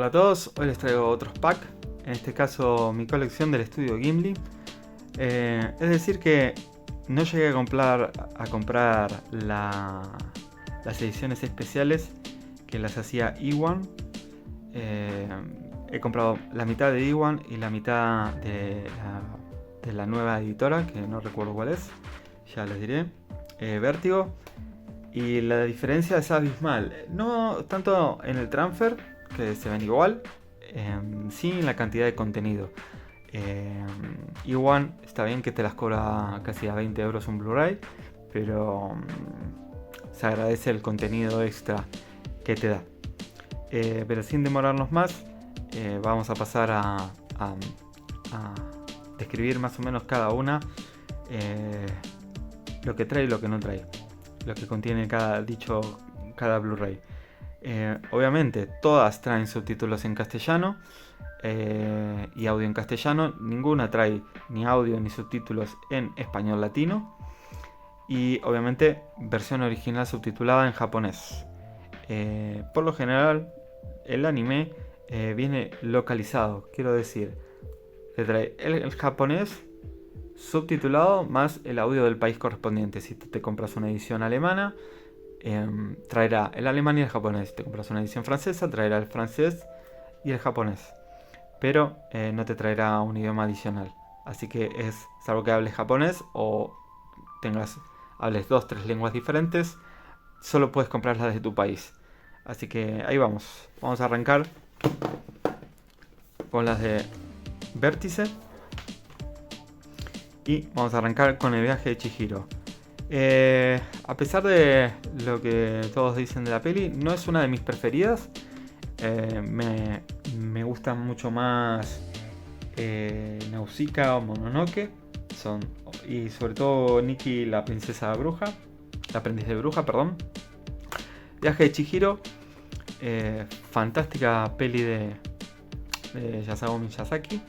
Hola a todos, hoy les traigo otros packs, en este caso mi colección del estudio Gimli. Es decir que no llegué a comprar las ediciones especiales que las hacía Iwan. He comprado la mitad de Iwan y la mitad de la nueva editora, que no recuerdo cuál es, ya les diré, Vértigo. Y la diferencia es abismal, no tanto en el transfer, que se ven igual, sí en la cantidad de contenido. Iwan está bien que te las cobra casi a 20 euros un Blu-ray, pero se agradece el contenido extra que te da. Pero sin demorarnos más, vamos a pasar a describir más o menos cada una, lo que trae y lo que no trae, lo que contiene cada Blu-ray. Obviamente todas traen subtítulos en castellano y audio en castellano. Ninguna trae ni audio ni subtítulos en español latino. Y obviamente versión original subtitulada en japonés. Por lo general el anime viene localizado, quiero decir, te trae el japonés subtitulado más el audio del país correspondiente. Si te compras una edición alemana, traerá el alemán y el japonés. Si te compras una edición francesa, traerá el francés y el japonés, pero no te traerá un idioma adicional. Así que salvo que hables japonés o hables 2-3 lenguas diferentes, solo puedes comprarlas de tu país. Así que ahí vamos a arrancar con las de Vértice. Y vamos a arrancar con el viaje de Chihiro. A pesar de lo que todos dicen de la peli, no es una de mis preferidas. Me gustan mucho más Nausicaa o Mononoke. Y sobre todo Nikki, la princesa bruja. La aprendiz de bruja, perdón. Viaje de Chihiro. Fantástica peli de Yasao Miyazaki.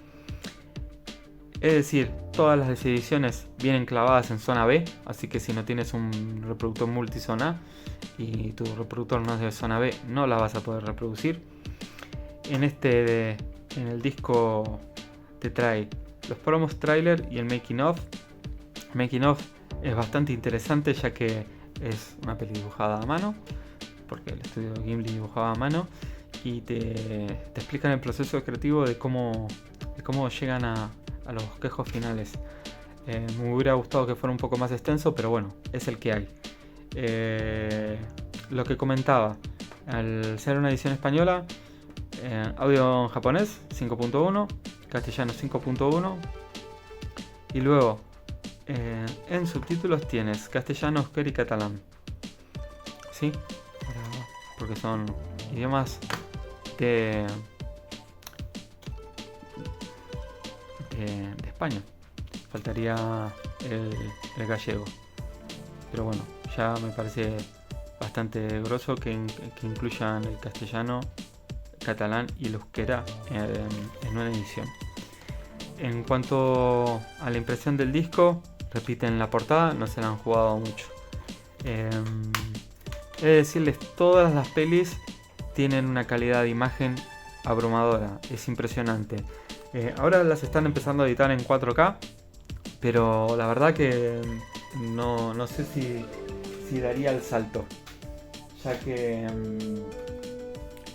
Es decir, todas las ediciones vienen clavadas en zona B, así que si no tienes un reproductor multizona y tu reproductor no es de zona B, no la vas a poder reproducir. En el disco te trae los promos, trailer y el making of. El making of es bastante interesante, ya que es una peli dibujada a mano, porque el estudio Gimli dibujaba a mano, y te explican el proceso creativo de cómo llegan a los bosquejos finales. Me hubiera gustado que fuera un poco más extenso, pero bueno, es el que hay. Lo que comentaba, al ser una edición española, audio en japonés 5.1, castellano 5.1, y luego en subtítulos tienes castellano, euskera y catalán. ¿Sí? Porque son idiomas de España. Faltaría el gallego, pero bueno, ya me parece bastante grosso que incluyan el castellano, catalán y el euskera en una edición. En cuanto a la impresión del disco, repiten la portada, no se la han jugado mucho. He de decirles, todas las pelis tienen una calidad de imagen abrumadora, es impresionante. Ahora las están empezando a editar en 4K, pero la verdad que no sé si daría el salto, ya que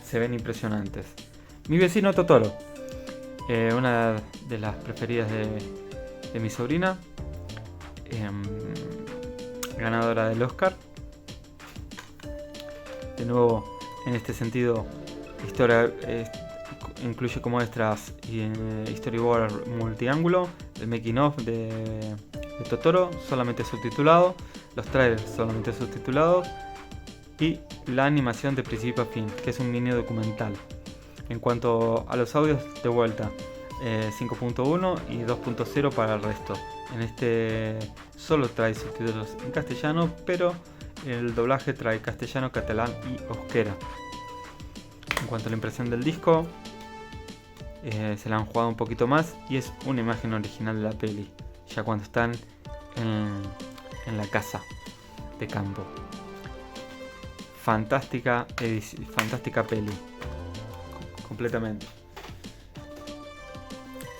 se ven impresionantes. Mi vecino Totoro, una de las preferidas de mi sobrina, ganadora del Oscar. De nuevo, en este sentido, incluye como extras storyboard multiángulo, el making of de Totoro solamente subtitulado, los trailers solamente subtitulados y la animación de principio a fin, que es un mini documental. En cuanto a los audios, de vuelta, 5.1 y 2.0 para el resto. En este solo trae subtítulos en castellano, pero el doblaje trae castellano, catalán y euskera. En cuanto a la impresión del disco, se la han jugado un poquito más y es una imagen original de la peli, ya cuando están en la casa de campo. Fantástica peli. completamente.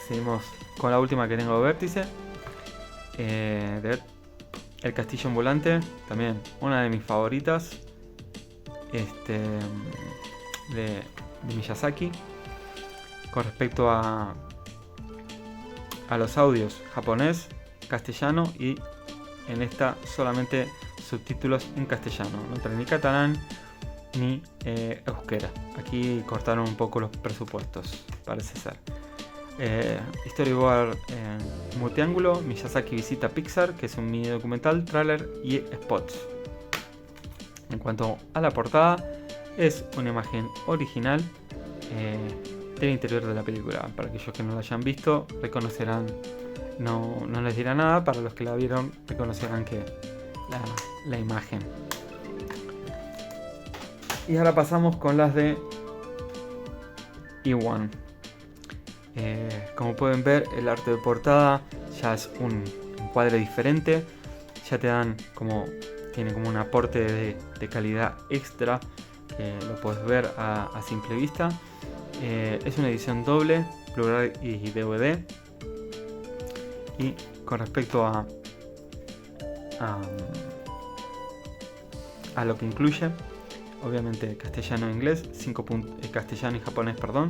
Seguimos con la última que tengo de Vértice. El castillo ambulante, también una de mis favoritas. De Miyazaki. Con respecto a los audios japonés, castellano y en esta solamente subtítulos en castellano. No trae ni catalán ni euskera. Aquí cortaron un poco los presupuestos, parece ser. Storyboard multiángulo, Miyazaki visita Pixar, que es un mini documental, tráiler y spots. En cuanto a la portada, es una imagen original del interior de la película. Para aquellos que no la hayan visto, reconocerán, no les dirá nada. Para los que la vieron, reconocerán que la imagen. Y ahora pasamos con las de E1. Como pueden ver, el arte de portada ya es un encuadre diferente. Ya te dan tiene como un aporte de calidad extra, que lo puedes ver a simple vista. Es una edición doble, Blu-ray y DVD. Y con respecto a lo que incluye, obviamente castellano e inglés, castellano y japonés, perdón,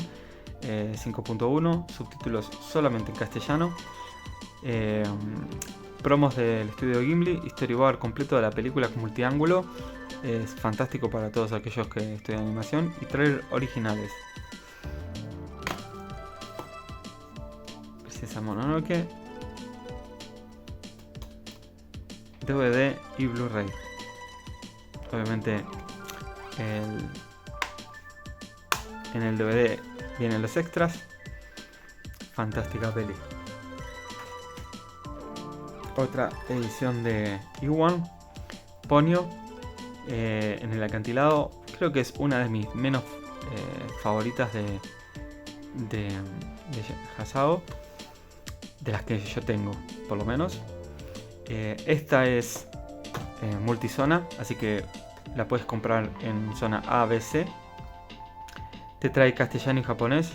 5.1, subtítulos solamente en castellano, promos del estudio Ghibli, storyboard completo de la película con multiángulo, es fantástico para todos aquellos que estudian animación, y trailer originales. Princesa Mononoke, DVD y Blu-ray. Obviamente en el DVD vienen los extras. Fantástica peli. Otra edición de E1, Ponyo, en el acantilado. Creo que es una de mis menos favoritas de Hayao, de las que yo tengo, por lo menos. Esta es multizona, así que la puedes comprar en zona A, B, C. Te trae castellano y japonés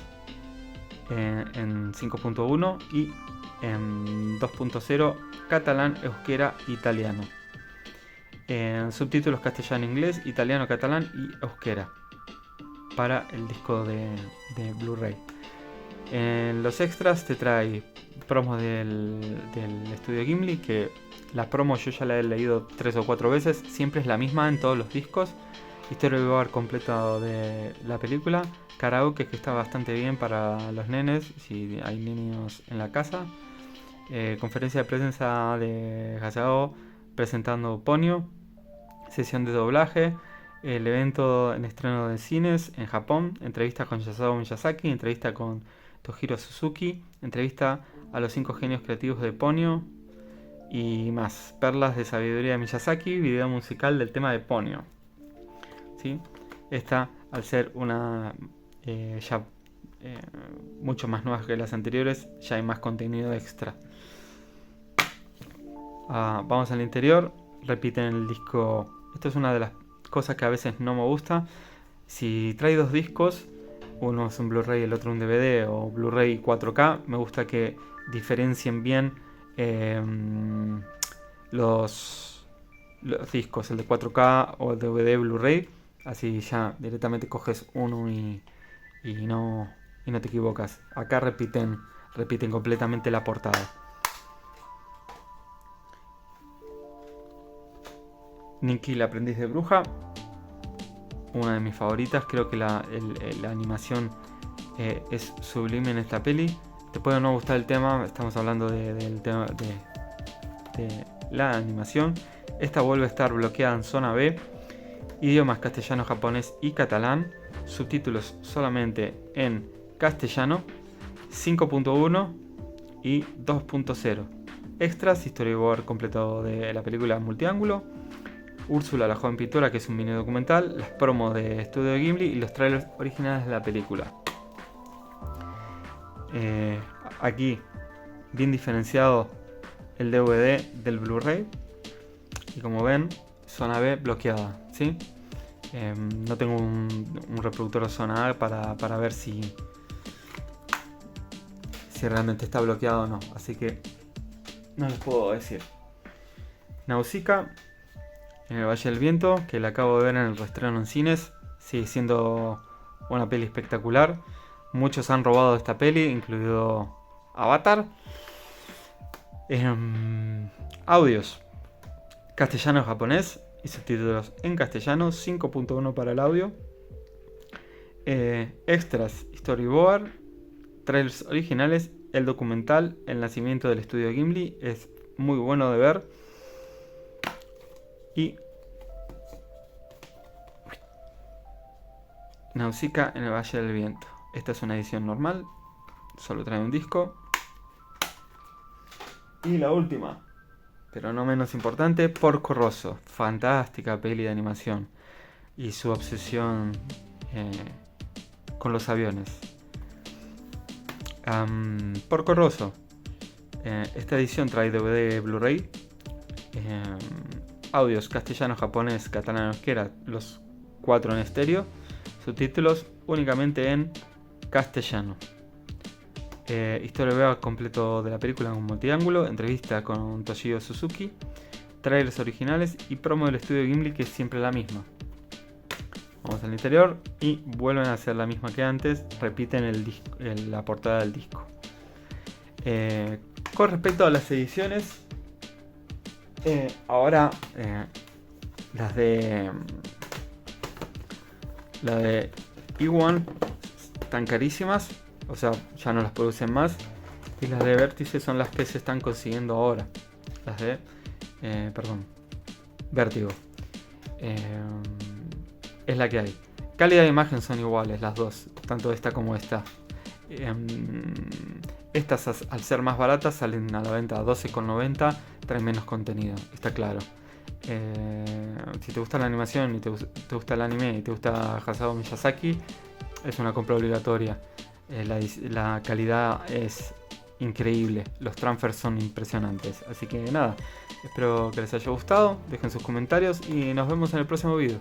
en 5.1 y en 2.0 catalán, euskera, italiano. Subtítulos castellano-inglés, italiano-catalán y euskera para el disco de Blu-ray. En los extras te trae promos del estudio Ghibli, que la promo yo ya la he leído 3 o 4 veces, siempre es la misma en todos los discos. Storyboard completo de la película, karaoke, que está bastante bien para los nenes si hay niños en la casa. Conferencia de prensa de Hayao presentando Ponyo, sesión de doblaje, el evento en estreno de cines en Japón, entrevista con Hayao Miyazaki, entrevista con Toshiro Suzuki, entrevista a los 5 genios creativos de Ponyo y más. Perlas de sabiduría de Miyazaki, video musical del tema de Ponyo. ¿Sí? Esta, al ser una mucho más nueva que las anteriores, ya hay más contenido extra. Vamos al interior. Repiten el disco. Esto es una de las cosas que a veces no me gusta. Si trae 2 discos, uno es un Blu-ray y el otro un DVD, o Blu-ray 4K, me gusta que diferencien bien los discos, el de 4K o el DVD Blu-ray. Así ya directamente coges uno y no te equivocas. Acá repiten completamente la portada. Nikki, la aprendiz de bruja, una de mis favoritas. Creo que la animación es sublime en esta peli. Te puede no gustar el tema, estamos hablando del tema de la animación. Esta vuelve a estar bloqueada en zona B. Idiomas castellano, japonés y catalán. Subtítulos solamente en castellano, 5.1 y 2.0. Extras, storyboard completo de la película multiángulo, Úrsula la joven pintora, que es un mini documental, las promos de Estudio Ghibli y los trailers originales de la película. Aquí bien diferenciado el DVD del Blu-ray, y como ven, zona B bloqueada, ¿sí? No tengo un reproductor de zona A para ver si realmente está bloqueado o no. Así que no les puedo decir. Nausicaa, en el Valle del Viento, que la acabo de ver en el reestreno en cines. Sigue siendo una peli espectacular. Muchos han robado esta peli, incluido Avatar. Audios: castellano-japonés y subtítulos en castellano, 5.1 para el audio. Extras, storyboard, trailers originales, el documental El nacimiento del estudio Ghibli es muy bueno de ver. Y Nausicaa en el Valle del Viento. Esta es una edición normal, solo trae un disco. Y la última, pero no menos importante, Porco Rosso. Fantástica peli de animación y su obsesión con los aviones. Porco Rosso. Esta edición trae DVD, Blu-ray, audios castellano, japonés, catalán, euskera, los 4 en estéreo, subtítulos únicamente en castellano. Historia breve completo de la película con multiángulo, entrevista con Toshio Suzuki, trailers originales y promo del estudio Ghibli, que es siempre la misma. Vamos al interior y vuelven a hacer la misma que antes, repiten la portada del disco. Con respecto a las ediciones, ahora la de E1 están carísimas, o sea, ya no las producen más, y las de Vértice son las que se están consiguiendo ahora, las de Vértigo. Es la que hay. Calidad de imagen son iguales las dos, tanto esta como esta. Estas, al ser más baratas, salen a la venta a 12,90, traen menos contenido, está claro. Si te gusta la animación y te gusta el anime y te gusta Hayao Miyazaki, es una compra obligatoria. La calidad es increíble, los transfers son impresionantes. Así que nada, espero que les haya gustado, dejen sus comentarios y nos vemos en el próximo video.